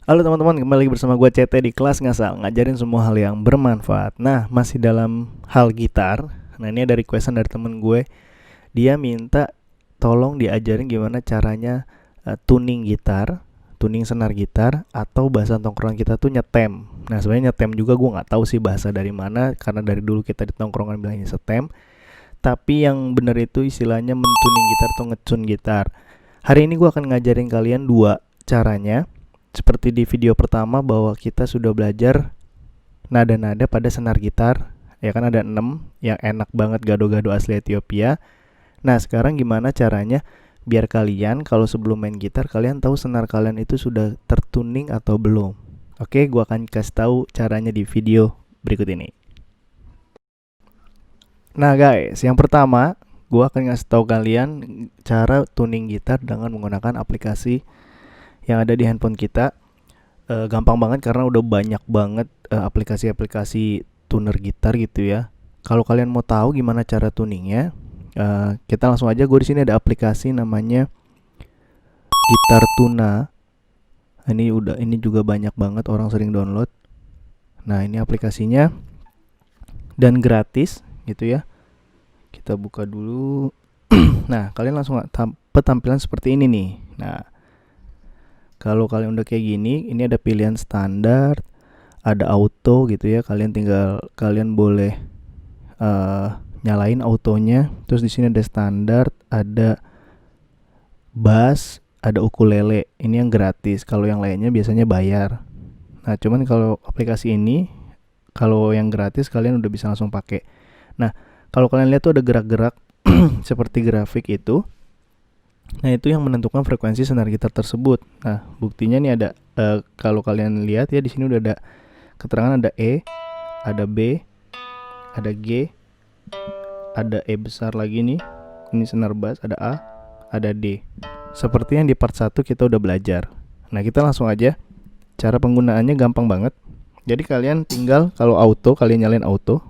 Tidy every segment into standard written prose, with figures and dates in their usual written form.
Halo teman-teman, kembali lagi bersama gue CT di kelas ngasal, ngajarin semua hal yang bermanfaat. Nah, masih dalam hal gitar. Nah, ini ada requestan dari temen gue. Dia minta tolong diajarin gimana caranya tuning gitar, tuning senar gitar, atau bahasa tongkrongan kita tuh nyetem. Nah, sebenarnya nyetem juga gue nggak tahu sih bahasa dari mana, karena dari dulu kita di tongkrongan bilangnya setem. Tapi yang bener itu istilahnya mentuning gitar atau ngecun gitar. Hari ini gue akan ngajarin kalian dua caranya. Seperti di video pertama bahwa kita sudah belajar nada-nada pada senar gitar. Ya kan ada 6 yang enak banget gado-gado asli Ethiopia. Nah sekarang gimana caranya biar kalian kalau sebelum main gitar kalian tahu senar kalian itu sudah tertuning atau belum. Oke, gue akan kasih tahu caranya di video berikut ini. Nah guys, yang pertama gue akan ngasih tahu kalian cara tuning gitar dengan menggunakan aplikasi yang ada di handphone kita. Gampang banget karena udah banyak banget aplikasi-aplikasi tuner gitar gitu ya. Kalau kalian mau tahu gimana cara tuningnya, kita langsung aja. Gue di sini ada aplikasi namanya Gitar Tuna. Ini juga banyak banget orang sering download. Nah ini aplikasinya dan gratis gitu ya. Kita buka dulu. Nah kalian langsung dapet tampilan seperti ini nih. Nah kalau kalian udah kayak gini, ini ada pilihan standar, ada auto gitu ya. Kalian boleh nyalain autonya. Terus di sini ada standar, ada bass, ada ukulele. Ini yang gratis. Kalau yang lainnya biasanya bayar. Nah, cuman kalau aplikasi ini, kalau yang gratis kalian udah bisa langsung pakai. Nah, kalau kalian lihat tuh ada gerak-gerak seperti grafik itu. Nah itu yang menentukan frekuensi senar gitar tersebut. Nah buktinya nih ada kalau kalian lihat ya di sini udah ada keterangan, ada E, ada B, ada G, ada E besar lagi nih. Ini senar bass, ada A, ada D. Seperti yang di part 1 kita udah belajar. Nah kita langsung aja. Cara penggunaannya gampang banget. Jadi kalian tinggal kalau auto, kalian nyalain auto.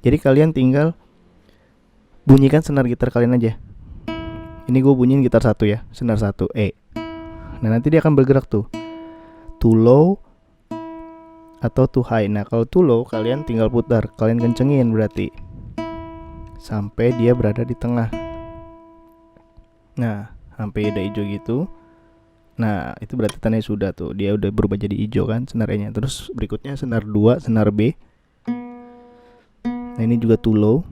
Jadi kalian tinggal bunyikan senar gitar kalian aja. Ini gue bunyiin gitar 1 ya, senar 1 E. Nah nanti dia akan bergerak tuh, too low atau too high. Nah kalau too low kalian tinggal putar, kalian kencengin berarti sampai dia berada di tengah. Nah sampai ada hijau gitu. Nah itu berarti tandanya sudah tuh, dia udah berubah jadi hijau kan senar E nya. Terus berikutnya senar 2, senar B. Nah ini juga too low.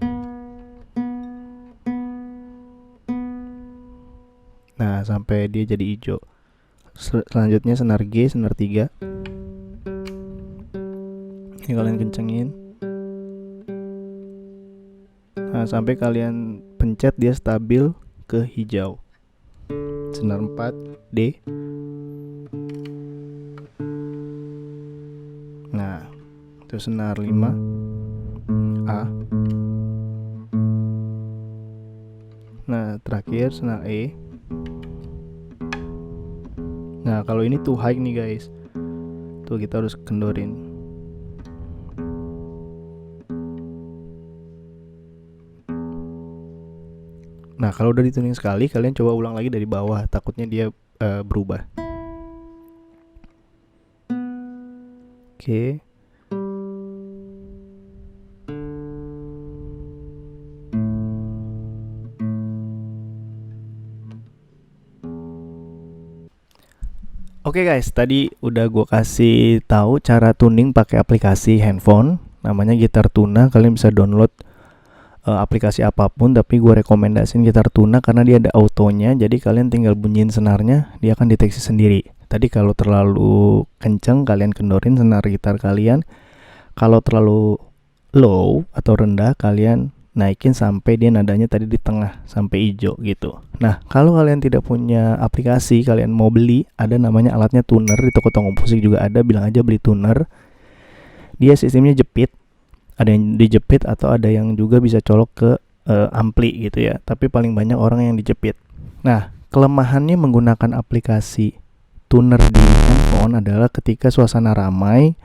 Nah sampai dia jadi hijau. Selanjutnya senar G, senar 3. Ini kalian kencengin. Nah sampai kalian pencet dia stabil ke hijau. Senar 4 D. Nah itu senar 5 A. Nah terakhir senar E. Nah kalau ini too high nih guys, tuh kita harus kendorin. Nah kalau udah dituning sekali, kalian coba ulang lagi dari bawah, takutnya dia berubah. Oke. Oke guys, tadi udah gue kasih tahu cara tuning pakai aplikasi handphone, namanya Gitar Tuna. Kalian bisa download aplikasi apapun, tapi gue rekomendasiin Gitar Tuna karena dia ada autonya. Jadi kalian tinggal bunyiin senarnya, dia akan deteksi sendiri. Tadi kalau terlalu kenceng, kalian kendorin senar gitar kalian. Kalau terlalu low atau rendah, kalian naikin sampai dia nadanya tadi di tengah sampai hijau gitu. Nah kalau kalian tidak punya aplikasi, kalian mau beli, ada namanya alatnya tuner di toko-toko musik juga ada. Bilang aja beli tuner. Dia sistemnya jepit, ada yang dijepit atau ada yang juga bisa colok ke ampli gitu ya. Tapi paling banyak orang yang dijepit. Nah kelemahannya menggunakan aplikasi tuner di handphone adalah ketika suasana ramai,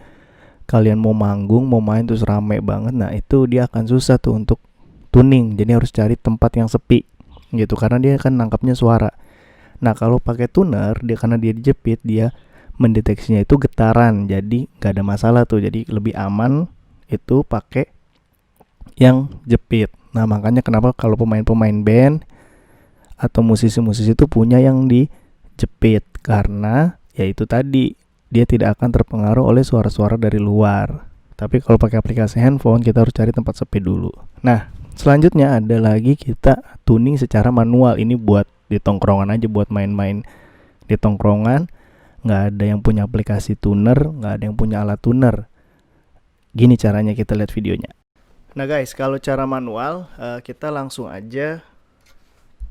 kalian mau manggung, mau main terus rame banget, nah itu dia akan susah tuh untuk tuning. Jadi harus cari tempat yang sepi gitu karena dia kan nangkapnya suara. Nah kalau pakai tuner, dia karena dia dijepit, dia mendeteksinya itu getaran, jadi nggak ada masalah tuh. Jadi lebih aman itu pakai yang jepit. Nah makanya kenapa kalau pemain-pemain band atau musisi-musisi itu punya yang dijepit, karena yaitu tadi dia tidak akan terpengaruh oleh suara-suara dari luar. Tapi kalau pakai aplikasi handphone kita harus cari tempat sepi dulu. Nah selanjutnya ada lagi kita tuning secara manual. Ini buat di tongkrongan aja, buat main-main di tongkrongan. Nggak ada yang punya aplikasi tuner, nggak ada yang punya alat tuner. Gini caranya, kita lihat videonya. Nah guys, kalau cara manual kita langsung aja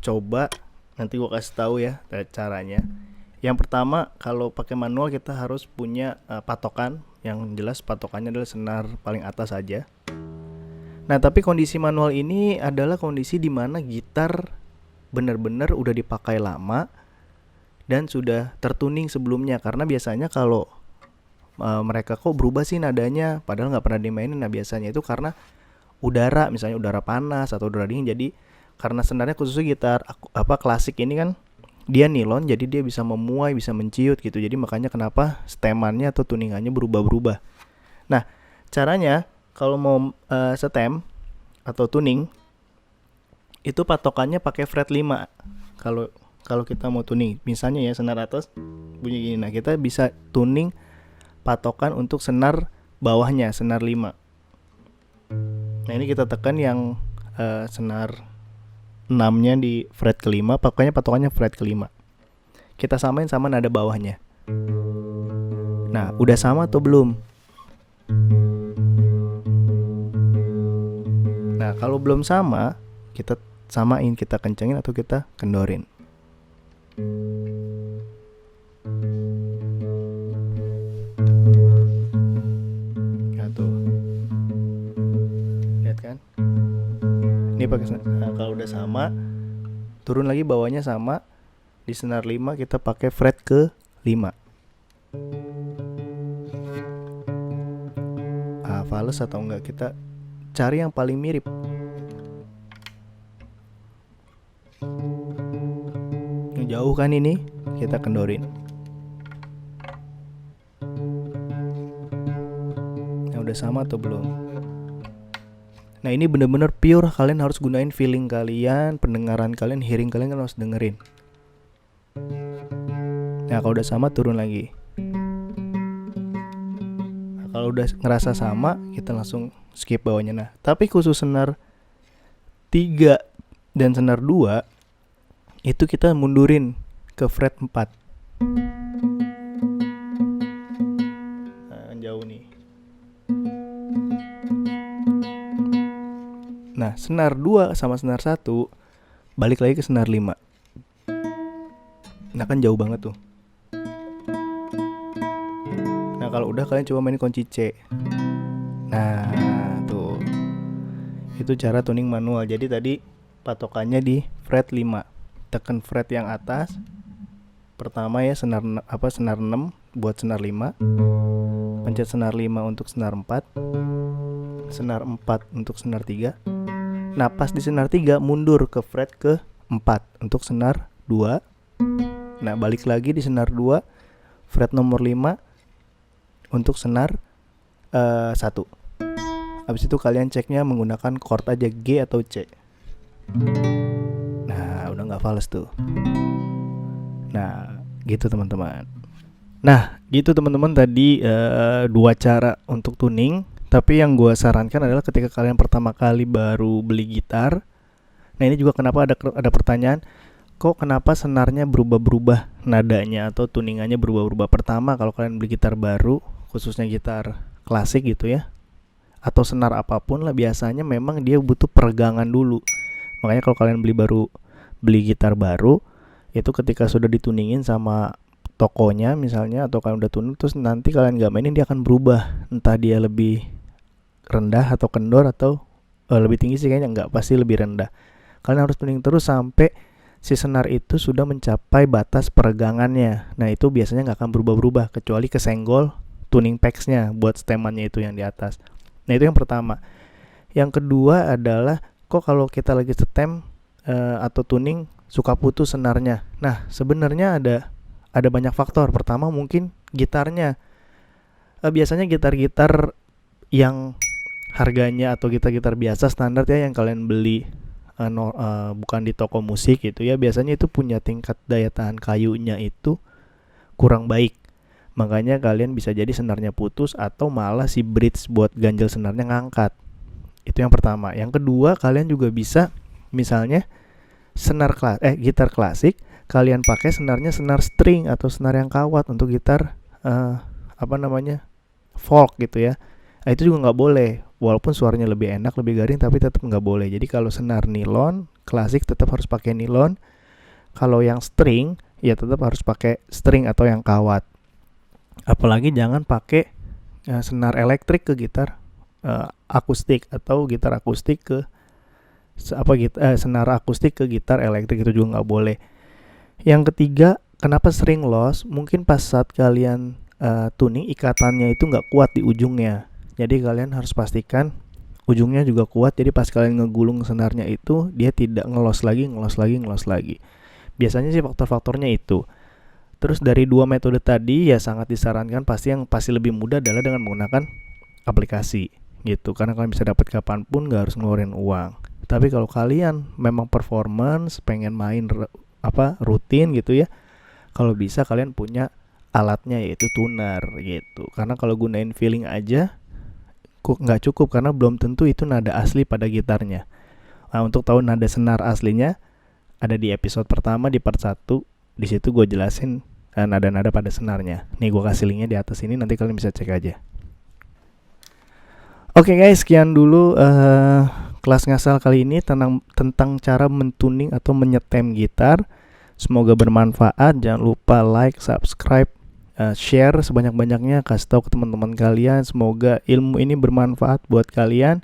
coba. Nanti gua kasih tahu ya caranya. Yang pertama, kalau pakai manual kita harus punya patokan. Yang jelas patokannya adalah senar paling atas aja. Nah tapi kondisi manual ini adalah kondisi dimana gitar benar-benar udah dipakai lama dan sudah tertuning sebelumnya. Karena biasanya kalau mereka kok berubah sih nadanya padahal nggak pernah dimainin. Nah biasanya itu karena udara, misalnya udara panas atau udara dingin. Jadi karena senarnya khususnya gitar klasik ini kan dia nilon, jadi dia bisa memuai, bisa menciut gitu. Jadi makanya kenapa stemannya atau tuningannya berubah-berubah. Nah caranya kalau mau stem atau tuning itu patokannya pakai fret 5. Kalau kita mau tuning, misalnya ya senar atas bunyi gini. Nah kita bisa tuning patokan untuk senar bawahnya, senar 5. Nah ini kita tekan yang senar 6-nya di fret ke-5, pokoknya patokannya fret ke-5. Kita samain sama nada bawahnya. Nah, udah sama atau belum? Nah, kalau belum sama, kita samain, kita kencengin atau kita kendorin. Nah, tuh. Lihat kan? Ini pakai kalau udah sama, turun lagi bawahnya sama. Di senar 5 kita pakai fret ke 5. Fales atau enggak, kita cari yang paling mirip. Yang jauh kan ini, kita kendorin. Nah, udah sama atau belum? Nah ini bener-bener pure, kalian harus gunain feeling kalian, pendengaran kalian, hearing kalian kan harus dengerin. Nah kalau udah sama turun lagi. Nah, kalau udah ngerasa sama kita langsung skip bawahnya. Nah tapi khusus senar 3 dan senar 2 itu kita mundurin ke fret 4. Nah jauh nih. Nah senar 2 sama senar 1 balik lagi ke senar 5. Nah kan jauh banget tuh. Nah kalau udah kalian coba main kunci C. Nah tuh, itu cara tuning manual. Jadi tadi patokannya di fret 5. Tekan fret yang atas. Pertama ya senar 6 buat senar 5. Pencet senar 5 untuk senar 4. Senar 4 untuk senar 3. Nah pas di senar 3 mundur ke fret ke 4 untuk senar 2. Nah balik lagi di senar 2 fret nomor 5 untuk senar 1. Habis itu kalian ceknya menggunakan chord aja, G atau C. Nah udah gak fals tuh. Nah gitu teman-teman. Nah gitu teman-teman tadi 2 cara untuk tuning. Tapi yang gue sarankan adalah ketika kalian pertama kali baru beli gitar. Nah ini juga kenapa ada pertanyaan, kok kenapa senarnya berubah-berubah nadanya atau tuningannya berubah-berubah. Pertama kalau kalian beli gitar baru, khususnya gitar klasik gitu ya, atau senar apapun lah, biasanya memang dia butuh peregangan dulu. Makanya kalau kalian beli gitar baru, itu ketika sudah dituningin sama tokonya misalnya, atau kalian udah tuning terus nanti kalian gak mainin, dia akan berubah. Entah dia lebih rendah atau kendor atau lebih tinggi sih kayaknya enggak, pasti lebih rendah. Kalian harus tuning terus sampai si senar itu sudah mencapai batas peregangannya. Nah itu biasanya gak akan berubah-berubah kecuali kesenggol tuning pegs-nya buat stemannya itu yang di atas. Nah itu yang pertama. Yang kedua adalah kok kalau kita lagi setem atau tuning suka putus senarnya. Nah sebenarnya ada ada banyak faktor. Pertama mungkin gitarnya. Biasanya gitar-gitar yang harganya atau gitar-gitar biasa standar ya yang kalian beli bukan di toko musik gitu ya, biasanya itu punya tingkat daya tahan kayunya itu kurang baik. Makanya kalian bisa jadi senarnya putus atau malah si bridge buat ganjel senarnya ngangkat. Itu yang pertama. Yang kedua, kalian juga bisa misalnya gitar klasik kalian pakai senarnya senar string atau senar yang kawat untuk gitar folk gitu ya. Itu juga nggak boleh, walaupun suaranya lebih enak, lebih garing, tapi tetap nggak boleh. Jadi kalau senar nilon klasik tetap harus pakai nilon. Kalau yang string ya tetap harus pakai string atau yang kawat. Apalagi jangan pakai senar elektrik ke gitar akustik atau gitar akustik ke senar akustik ke gitar elektrik, itu juga nggak boleh. Yang ketiga, kenapa sering loss? Mungkin pas saat kalian tuning ikatannya itu nggak kuat di ujungnya. Jadi kalian harus pastikan ujungnya juga kuat. Jadi pas kalian ngegulung senarnya itu dia tidak ngelos lagi. Biasanya sih faktor-faktornya itu. Terus dari dua metode tadi ya sangat disarankan yang pasti lebih mudah adalah dengan menggunakan aplikasi gitu. Karena kalian bisa dapat kapanpun, nggak harus ngeluarin uang. Tapi kalau kalian memang performance, pengen main rutin gitu ya, kalau bisa kalian punya alatnya yaitu tuner gitu. Karena kalau gunain feeling aja nggak cukup, karena belum tentu itu nada asli pada gitarnya. Nah, untuk tahu nada senar aslinya ada di episode pertama di part 1. Di situ gue jelasin nada-nada pada senarnya. Nih gue kasih linknya di atas ini, nanti kalian bisa cek aja. Oke guys, sekian dulu kelas ngasal kali ini tentang cara mentuning atau menyetem gitar. Semoga bermanfaat. Jangan lupa like, subscribe, share sebanyak-banyaknya, kasih tahu ke teman-teman kalian. Semoga ilmu ini bermanfaat buat kalian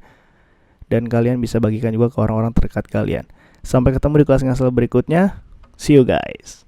dan kalian bisa bagikan juga ke orang-orang terdekat kalian. Sampai ketemu di kelas ngasal berikutnya. See you guys.